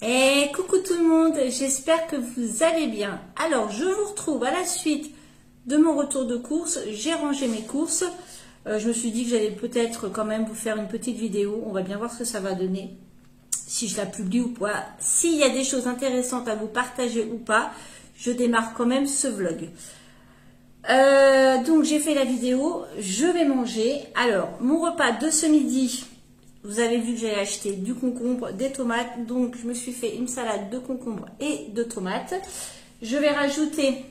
Et coucou tout le monde, j'espère que vous allez bien. Alors, je vous retrouve à la suite de mon retour de course. J'ai rangé mes courses. Je me suis dit que j'allais peut-être quand même vous faire une petite vidéo. On va bien voir ce que ça va donner. Si je la publie ou pas. S'il y a des choses intéressantes à vous partager ou pas, je démarre quand même ce vlog. Donc, j'ai fait la vidéo. Je vais manger. Alors, mon repas de ce midi... Vous avez vu que j'ai acheté du concombre, des tomates. Donc, je me suis fait une salade de concombre et de tomates. Je vais rajouter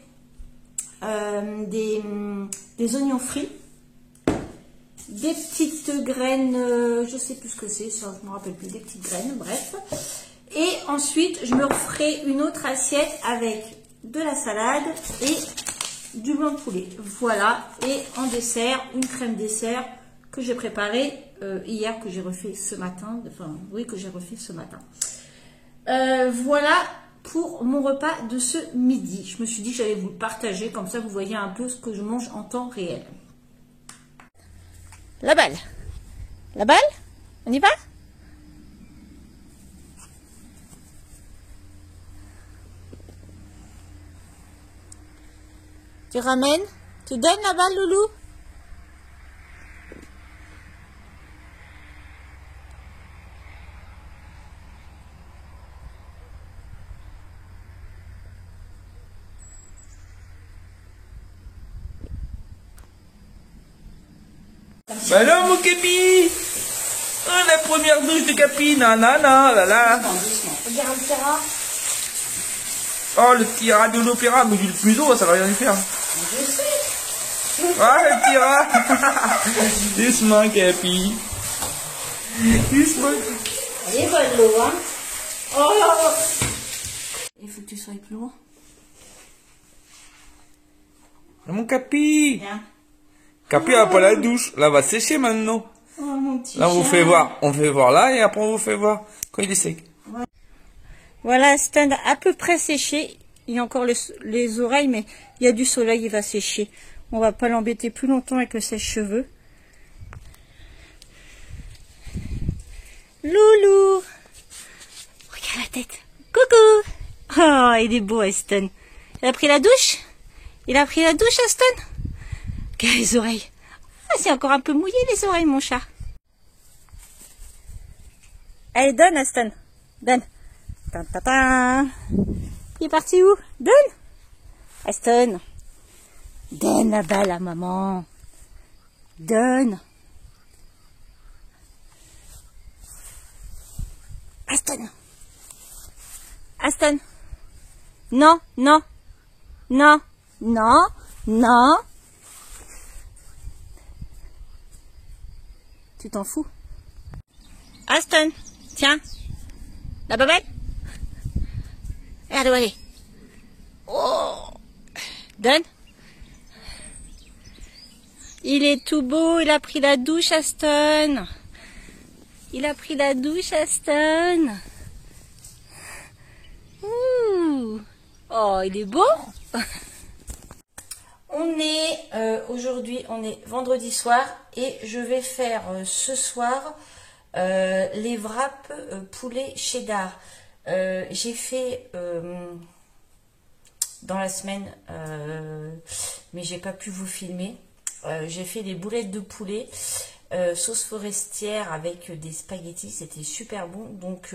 des oignons frits. Des petites graines, je ne sais plus ce que c'est, ça je ne me rappelle plus, des petites graines, bref. Et ensuite, je me referai une autre assiette avec de la salade et du blanc de poulet. Voilà. Et en dessert, une crème dessert que j'ai préparée hier, que j'ai refait ce matin. Enfin, oui, que j'ai refait ce matin. Voilà pour mon repas de ce midi. Je me suis dit que j'allais vous le partager, comme ça vous voyez un peu ce que je mange en temps réel. La balle. La balle? On y va? Tu ramènes? Tu donnes la balle, Loulou? Bah non, mon Capi! Oh, la première douche de Capi, nanana, là là. Regarde, Sarah. Oh, le petit rat de l'opéra, mais du plus haut, ça va rien lui faire. Je sais. Ah, le petit rat. Doucement, Capi. Doucement. Elle est bonne l'eau, hein. Oh. Il faut que tu sois plus loin. Mon Capi. Viens. Capi a pas la douche. Là, va sécher maintenant. Oh, mon petit Là, on vous chat. fait voir. On fait voir là et après, on vous fait voir quand il est sec. Voilà, Stan a à peu près séché. Il y a encore les oreilles, mais il y a du soleil, il va sécher. On va pas l'embêter plus longtemps avec le sèche-cheveux. Loulou! Regarde la tête. Coucou! Oh, il est beau, Aston. Il a pris la douche? Il a pris la douche, Aston? Regarde les oreilles. Ah, c'est encore un peu mouillé, les oreilles, mon chat. Allez, donne, Aston. Donne. Ta ta ta. Il est parti où? Donne. Aston. Donne la balle à maman. Donne. Aston. Aston. Non, non. Non, non, non. Tu t'en fous? Aston, tiens. La babelle. Regarde où elle est. Oh. Donne. Il est tout beau, il a pris la douche, Aston. Il a pris la douche, Aston. Ouh. Oh, il est beau. Aujourd'hui, on est vendredi soir et je vais faire ce soir les wraps poulet cheddar. J'ai fait dans la semaine, mais j'ai pas pu vous filmer. J'ai fait des boulettes de poulet sauce forestière avec des spaghettis, c'était super bon. Donc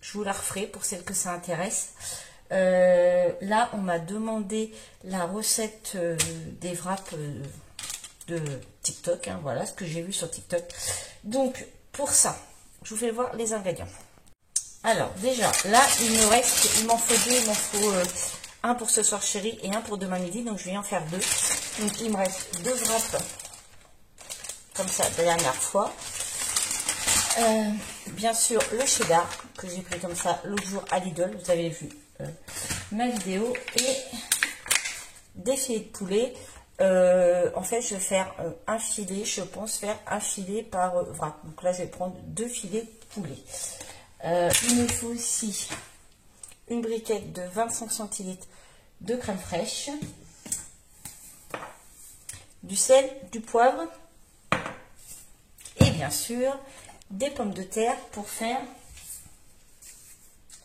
je vous la referai pour celles que ça intéresse. Là, on m'a demandé la recette des wraps de TikTok. Hein, voilà ce que j'ai vu sur TikTok. Donc, pour ça, je vous fais voir les ingrédients. Alors, déjà, là, il m'en faut deux. Il m'en faut un pour ce soir chéri et un pour demain midi. Donc, je vais en faire deux. Donc, il me reste deux wraps comme ça, de la dernière fois. Bien sûr, le cheddar que j'ai pris comme ça l'autre jour à Lidl. Vous avez vu ma vidéo et des filets de poulet. En fait, je vais faire un filet. Je pense faire un filet par wrap. Donc là, je vais prendre deux filets de poulet. Il me faut aussi une briquette de 25 centilitres de crème fraîche, du sel, du poivre et bien sûr des pommes de terre pour faire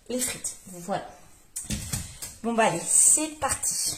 les frites. Voilà. Bon bah allez, c'est parti.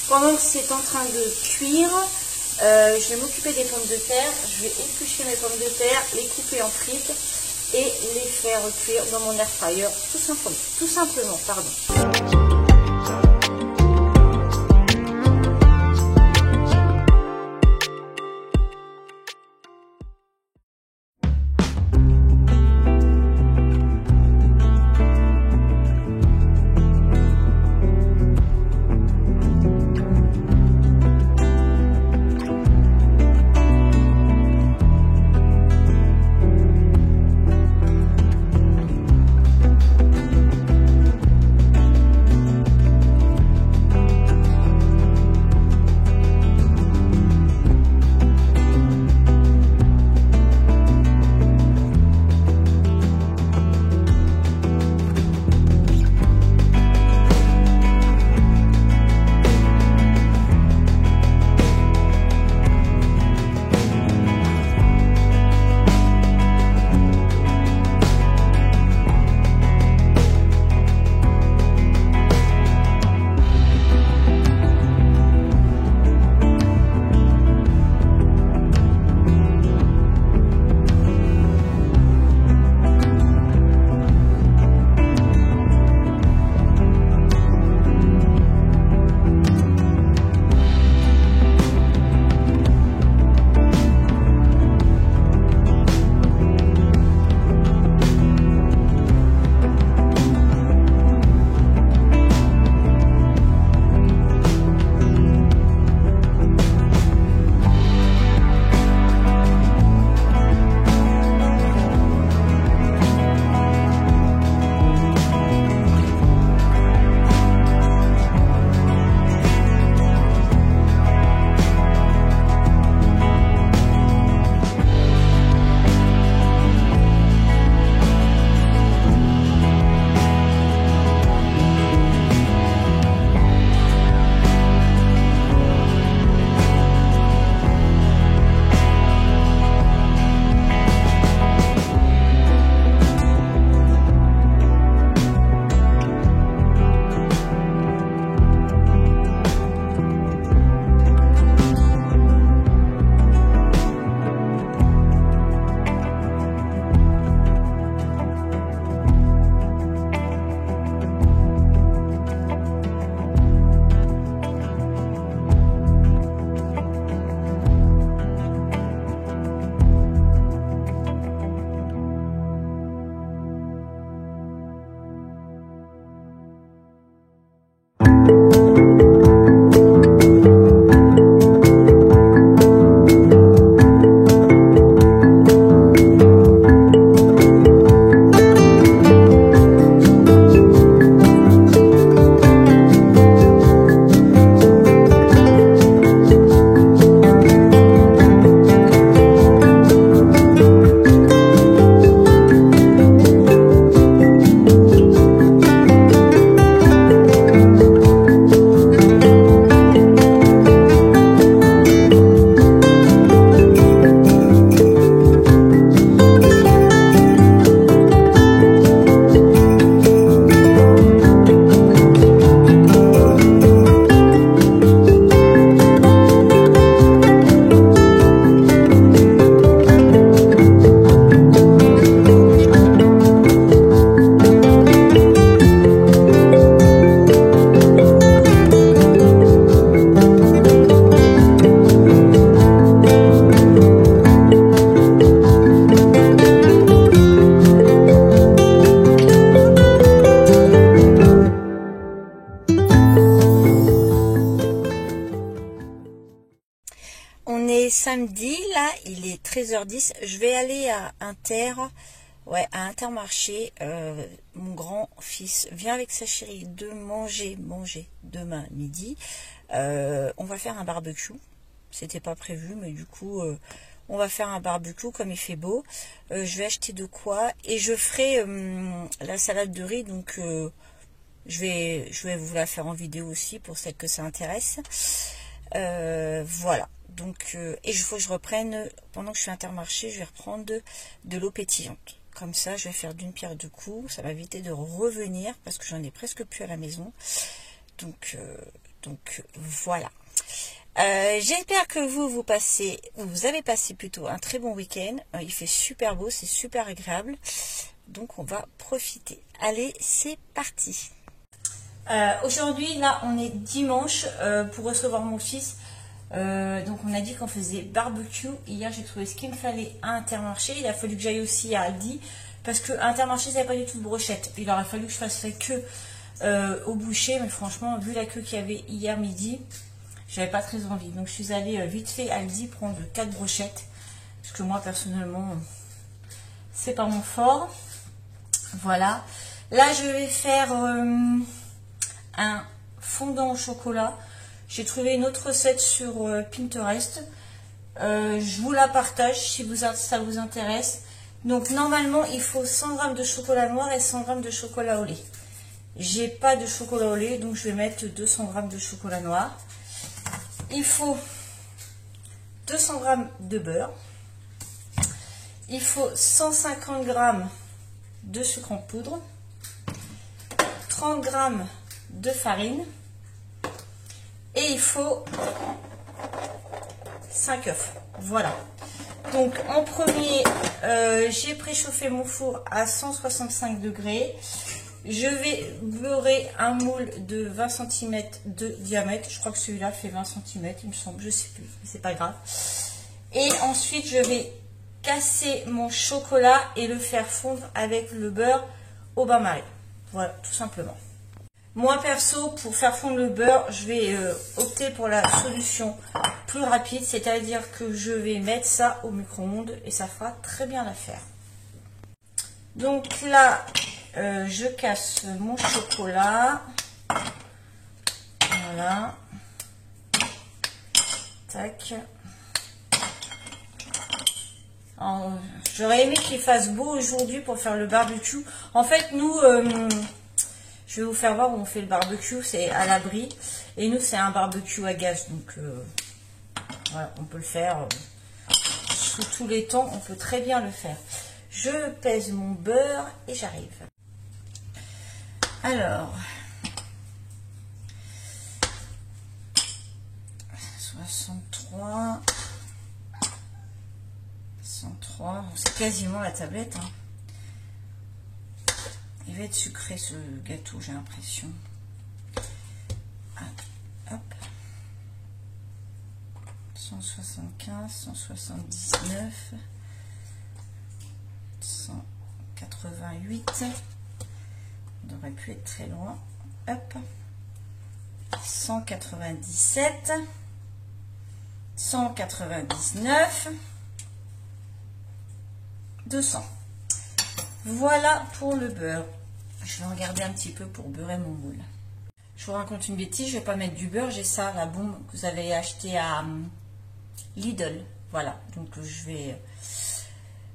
Pendant que c'est en train de cuire, je vais m'occuper des pommes de terre. Je vais éplucher mes pommes de terre, les couper en frites et les faire cuire dans mon air fryer, tout simplement, pardon. samedi, là, il est 13h10. Je vais aller à à Intermarché. Mon grand-fils vient avec sa chérie de manger demain midi. On va faire un barbecue. C'était pas prévu, mais du coup, on va faire un barbecue comme il fait beau. Je vais acheter de quoi et je ferai la salade de riz. Donc, je vais vous la faire en vidéo aussi pour celles que ça intéresse. Voilà. Donc, et il faut que je reprenne, pendant que je suis à Intermarché, je vais reprendre de l'eau pétillante. Comme ça, je vais faire d'une pierre deux coups. Ça va éviter de revenir parce que j'en ai presque plus à la maison. Donc voilà. J'espère que vous avez passé plutôt un très bon week-end. Il fait super beau, c'est super agréable. Donc on va profiter. Allez, c'est parti. Aujourd'hui, là, on est dimanche pour recevoir mon fils. Donc on a dit qu'on faisait barbecue. Hier j'ai trouvé ce qu'il me fallait à Intermarché. Il a fallu que j'aille aussi à Aldi parce que à Intermarché ça n'avait pas du tout de brochette. Il aurait fallu que je fasse la queue au boucher, mais franchement vu la queue qu'il y avait hier midi, j'avais pas très envie. Donc je suis allée vite fait à Aldi prendre 4 brochettes parce que moi personnellement c'est pas mon fort. Voilà. Là je vais faire un fondant au chocolat. J'ai trouvé une autre recette sur Pinterest. Je vous la partage si ça vous intéresse. Donc normalement il faut 100 g de chocolat noir et 100 g de chocolat au lait. J'ai pas de chocolat au lait, donc je vais mettre 200 g de chocolat noir. Il faut 200 g de beurre. Il faut 150 g de sucre en poudre. 30 g de farine. Et il faut 5 œufs. Voilà. Donc en premier, j'ai préchauffé mon four à 165 degrés. Je vais beurrer un moule de 20 cm de diamètre. Je crois que celui-là fait 20 cm, il me semble. Je ne sais plus, mais c'est pas grave. Et ensuite, je vais casser mon chocolat et le faire fondre avec le beurre au bain-marie. Voilà, tout simplement. Moi perso, pour faire fondre le beurre, je vais opter pour la solution plus rapide, c'est-à-dire que je vais mettre ça au micro-ondes et ça fera très bien l'affaire. Donc là, je casse mon chocolat. Voilà. Tac. J'aurais aimé qu'il fasse beau aujourd'hui pour faire le barbecue. En fait, nous... je vais vous faire voir où on fait le barbecue, c'est à l'abri. Et nous, c'est un barbecue à gaz. Donc, voilà, on peut le faire sous tous les temps. On peut très bien le faire. Je pèse mon beurre et j'arrive. Alors, 63, 103, c'est quasiment la tablette, hein. Il va être sucré ce gâteau, j'ai l'impression. Hop. 175, 179, 188. On aurait pu être très loin. Hop. 197, 199, 200. Voilà pour le beurre. Je vais en garder un petit peu pour beurrer mon moule. Je vous raconte une bêtise, je vais pas mettre du beurre. J'ai ça, la bombe que vous avez acheté à Lidl. Voilà, donc je vais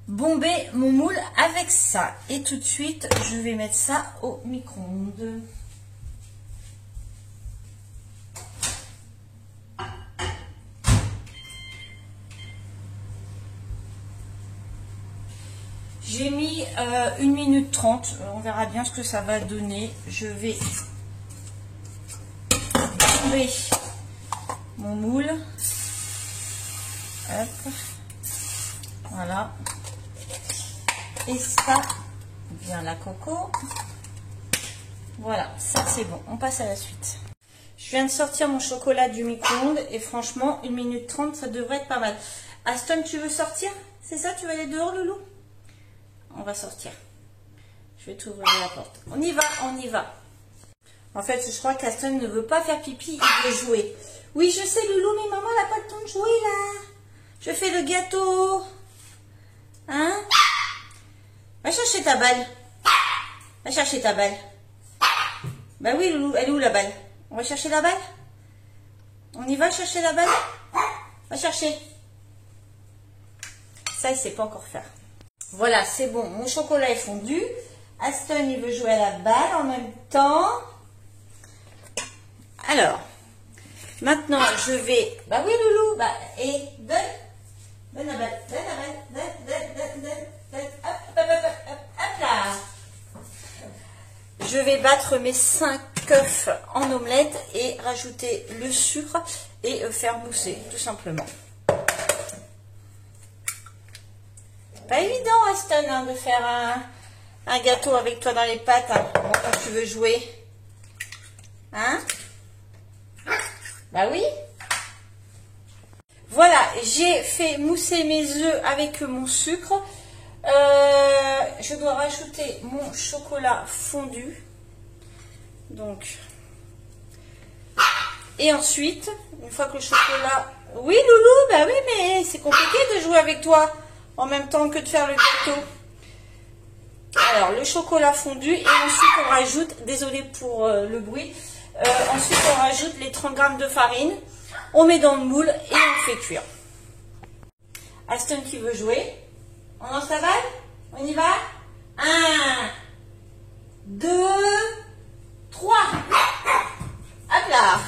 bomber mon moule avec ça. Et tout de suite, je vais mettre ça au micro-ondes. J'ai mis 1 minute 30, on verra bien ce que ça va donner. Je vais tomber mon moule. Hop. Voilà. Et ça, bien la coco. Voilà, ça c'est bon. On passe à la suite. Je viens de sortir mon chocolat du micro-ondes et franchement, 1 minute 30, ça devrait être pas mal. Aston, tu veux sortir? C'est ça, tu vas aller dehors, loulou? On va sortir. Je vais t'ouvrir la porte. On y va, on y va. En fait, je crois qu'Aston ne veut pas faire pipi, il veut jouer. Oui, je sais, loulou, mais maman n'a pas le temps de jouer là. Je fais le gâteau. Hein? Va chercher ta balle. Va chercher ta balle. Bah oui, Loulou, elle est où la balle? On va chercher la balle? On y va chercher la balle? Va chercher. Ça, il sait pas encore faire. Voilà, c'est bon. Mon chocolat est fondu. Aston, il veut jouer à la balle en même temps. Alors, maintenant, je vais... Bah oui, Loulou. Bah, et donne. Donne la balle. Donne la balle. Donne. Hop, hop, hop, hop, hop là. Je vais battre mes 5 œufs en omelette et rajouter le sucre et faire mousser, tout simplement. Pas évident, Aston, hein, de faire un gâteau avec toi dans les pattes, hein, quand tu veux jouer. Hein? Bah oui. Voilà, j'ai fait mousser mes œufs avec mon sucre. Je dois rajouter mon chocolat fondu. Donc. Et ensuite, une fois que le chocolat... Oui, Loulou, bah oui, mais c'est compliqué de jouer avec toi en même temps que de faire le gâteau. Alors, le chocolat fondu et ensuite on rajoute, désolé pour le bruit, ensuite on rajoute les 30 g de farine, on met dans le moule et on fait cuire. Aston qui veut jouer, on lance la balle, on y va. 1, 2, 3. Hop là.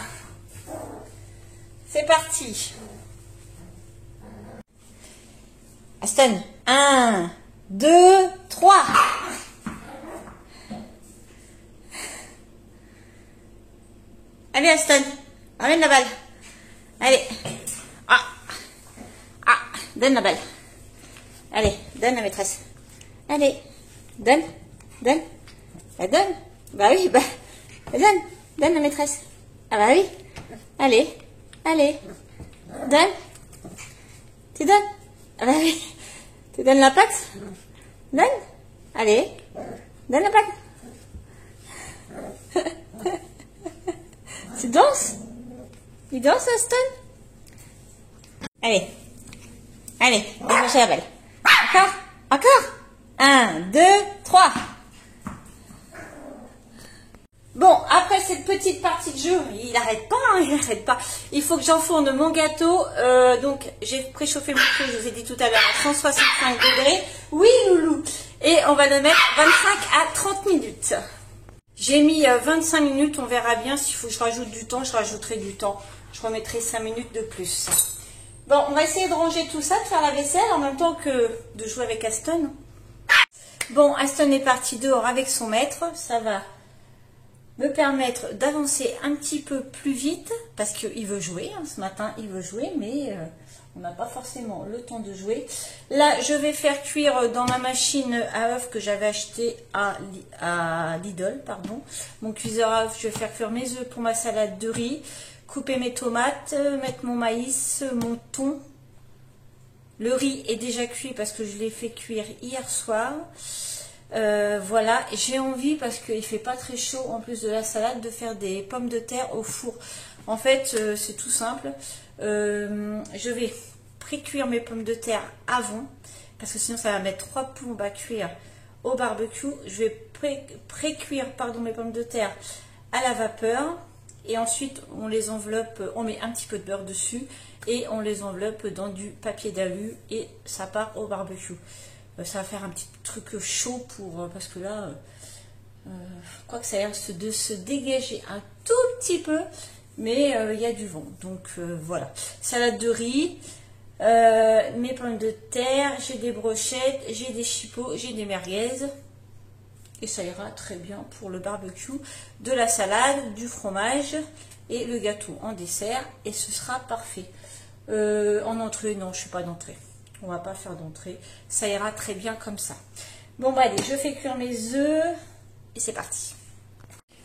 C'est parti. Aston, 1, 2, 3. Allez Aston, amène la balle. Allez. Ah. Ah, donne la balle. Allez, donne la maîtresse. Allez, donne. Donne. Bah donne. Bah oui, bah donne. Donne la maîtresse. Ah bah oui. Allez. Allez. Donne. Tu donnes. Ah bah oui. Tu donnes la plaque. Donne. Allez. Donne la plaque. Tu danses? Il danse, Aston? Allez. Allez, on va chercher la balle. Encore? Encore? 1, 2, 3. Bon, après cette petite partie de jeu, il n'arrête pas, hein, il n'arrête pas. Il faut que j'enfourne mon gâteau. Donc, j'ai préchauffé mon feu, je vous ai dit tout à l'heure, à 165 degrés. Oui, Loulou. Et on va le mettre 25 à 30 minutes. J'ai mis 25 minutes, on verra bien. S'il faut que je rajoute du temps, je rajouterai du temps. Je remettrai 5 minutes de plus. Bon, on va essayer de ranger tout ça, de faire la vaisselle en même temps que de jouer avec Aston. Bon, Aston est parti dehors avec son maître. Ça va me permettre d'avancer un petit peu plus vite parce qu'il veut jouer. Hein, ce matin, il veut jouer, mais on n'a pas forcément le temps de jouer. Là, je vais faire cuire dans ma machine à œufs que j'avais acheté à Lidl, pardon. Mon cuiseur à œufs, je vais faire cuire mes œufs pour ma salade de riz. Couper mes tomates, mettre mon maïs, mon thon. Le riz est déjà cuit parce que je l'ai fait cuire hier soir. Voilà, j'ai envie parce qu'il ne fait pas très chaud en plus de la salade de faire des pommes de terre au four. En fait, c'est tout simple. Je vais pré-cuire mes pommes de terre avant parce que sinon ça va mettre 3 plombes à cuire au barbecue. Je vais pré-cuire mes pommes de terre à la vapeur. Et ensuite, on les enveloppe, on met un petit peu de beurre dessus et on les enveloppe dans du papier d'alu et ça part au barbecue. Ça va faire un petit truc chaud parce que là, quoi que ça a l'air de se dégager un tout petit peu, mais il y a du vent. Donc voilà, salade de riz, mes pommes de terre, j'ai des brochettes, j'ai des chipots, j'ai des merguez. Et ça ira très bien pour le barbecue, de la salade, du fromage et le gâteau en dessert. Et ce sera parfait. En entrée, non, je ne fais pas d'entrée. On va pas faire d'entrée. Ça ira très bien comme ça. Bon, bah allez, je fais cuire mes œufs et c'est parti.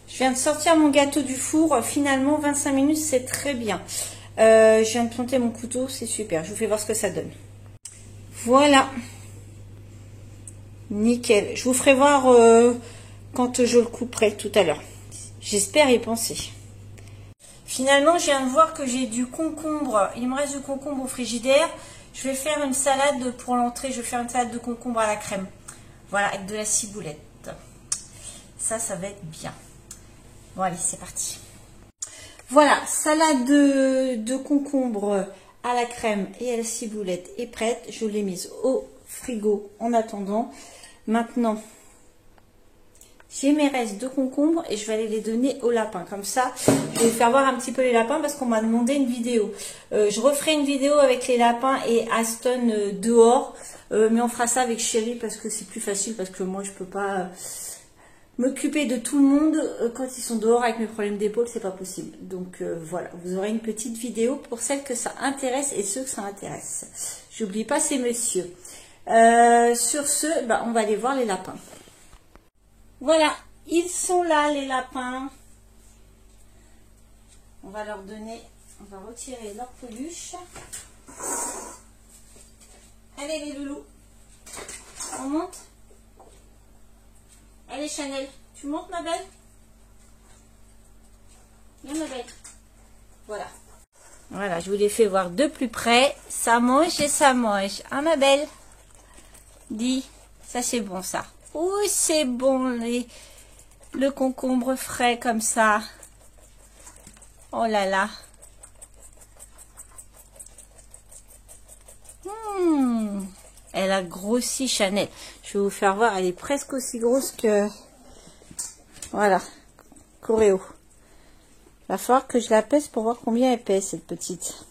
Je viens de sortir mon gâteau du four. Finalement, 25 minutes, c'est très bien. Je viens de planter mon couteau, c'est super. Je vous fais voir ce que ça donne. Voilà. Nickel. Je vous ferai voir quand je le couperai tout à l'heure. J'espère y penser. Finalement, je viens de voir que j'ai du concombre. Il me reste du concombre au frigidaire. Je vais faire une salade pour l'entrée. Je vais faire une salade de concombre à la crème. Voilà, avec de la ciboulette. Ça va être bien. Bon, allez, c'est parti. Voilà, salade de concombre à la crème et à la ciboulette est prête. Je l'ai mise au frigo en attendant. Maintenant, j'ai mes restes de concombre et je vais aller les donner aux lapins. Comme ça, je vais faire voir un petit peu les lapins parce qu'on m'a demandé une vidéo. Je referai une vidéo avec les lapins et Aston dehors. Mais on fera ça avec Chéri parce que c'est plus facile. Parce que moi, je peux pas m'occuper de tout le monde quand ils sont dehors avec mes problèmes d'épaule. C'est pas possible. Donc voilà, vous aurez une petite vidéo pour celles que ça intéresse et ceux que ça intéresse. J'oublie pas ces messieurs. Sur ce, on va aller voir les lapins. Voilà, ils sont là les lapins. On va leur donner, on va retirer leur peluche. Allez les loulous, on monte. Allez Chanel, tu montes ma belle? Viens ma belle. Voilà. Voilà, je vous les fais voir de plus près. Ça mange et ça mange. Ah ma belle? Dis, ça c'est bon ça. Oh, c'est bon, le concombre frais comme ça. Oh là là. Elle a grossi, Chanel. Je vais vous faire voir, elle est presque aussi grosse que... Voilà, Coréo. Va falloir que je la pèse pour voir combien elle pèse, cette petite.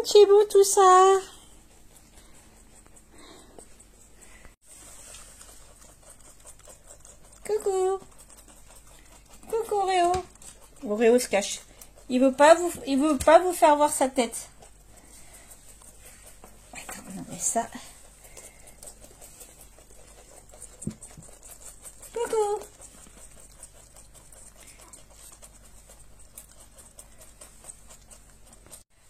C'est beau tout ça. Coucou. Coucou Réo. Réo se cache. Il veut pas vous faire voir sa tête. Attends, on met ça. Coucou.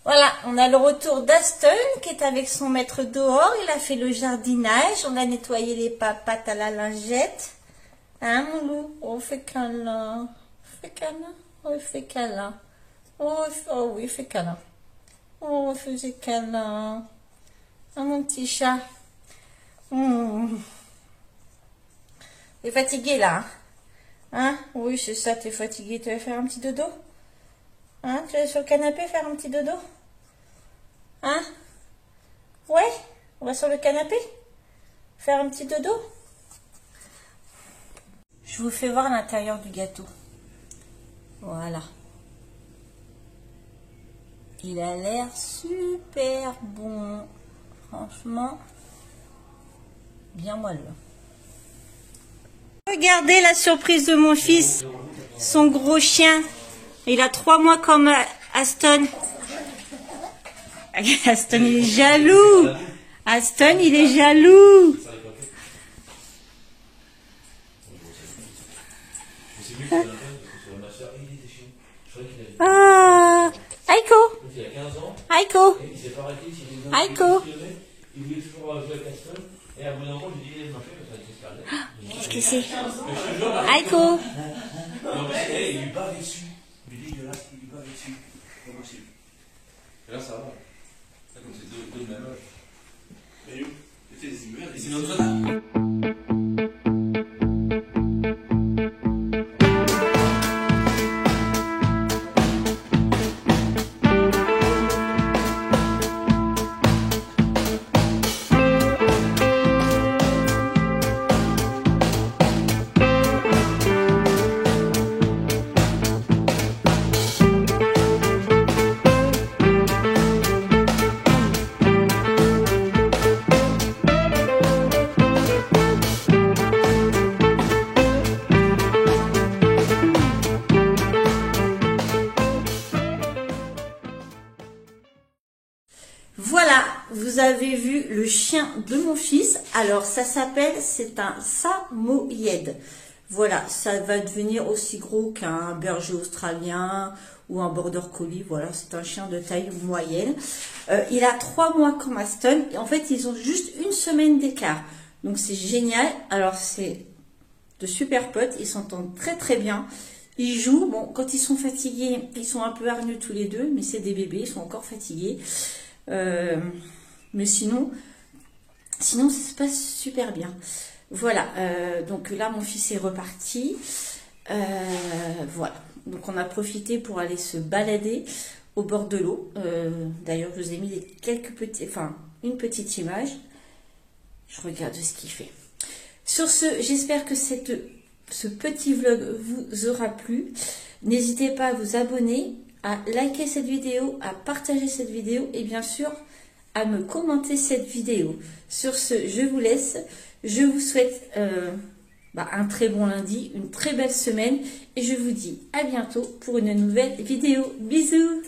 Voilà, on a le retour d'Aston qui est avec son maître dehors. Il a fait le jardinage. On a nettoyé les papates à la lingette. Hein, mon loup? On fait câlin. Fait câlin. Oh, il fait câlin. Oh oui, il fait câlin. Oh, faisait câlin. Ah, mon petit chat. T'es fatigué, là? Hein? Oui, c'est ça, t'es fatigué. Tu vas faire un petit dodo? Hein? Tu vas sur le canapé faire un petit dodo? Hein? Ouais? On va sur le canapé? Faire un petit dodo? Je vous fais voir l'intérieur du gâteau. Voilà. Il a l'air super bon. Franchement, bien moelleux. Regardez la surprise de mon fils. Son gros chien. Il a 3 mois comme Aston. Aston, il est jaloux. Aston, il est jaloux. Ah, Aiko. Aiko. Aiko. Qu'est-ce que c'est? Aiko. Il lui bave dessus. Il est dégueulasse, il lui bave dessus. C'est pas possible. Et là, ça va. Comme c'est deux de même âge. Mais où? C'est une autre zone. Voilà, vous avez vu le chien de mon fils. Alors, ça s'appelle, c'est un samoyed. Voilà, ça va devenir aussi gros qu'un berger australien ou un border collie. Voilà, c'est un chien de taille moyenne. Il a 3 mois comme Aston. Et en fait, ils ont juste une semaine d'écart. Donc, c'est génial. Alors, c'est de super potes. Ils s'entendent très très bien. Ils jouent. Bon, quand ils sont fatigués, ils sont un peu hargneux tous les deux. Mais c'est des bébés, ils sont encore fatigués. Mais sinon, ça se passe super bien. Voilà, donc là, mon fils est reparti. Voilà, donc on a profité pour aller se balader au bord de l'eau. D'ailleurs, je vous ai mis une petite image. Je regarde ce qu'il fait. Sur ce, j'espère que ce petit vlog vous aura plu. N'hésitez pas à vous abonner, à liker cette vidéo, à partager cette vidéo et bien sûr à me commenter cette vidéo. Sur ce, je vous laisse. Je vous souhaite un très bon lundi, une très belle semaine et je vous dis à bientôt pour une nouvelle vidéo. Bisous!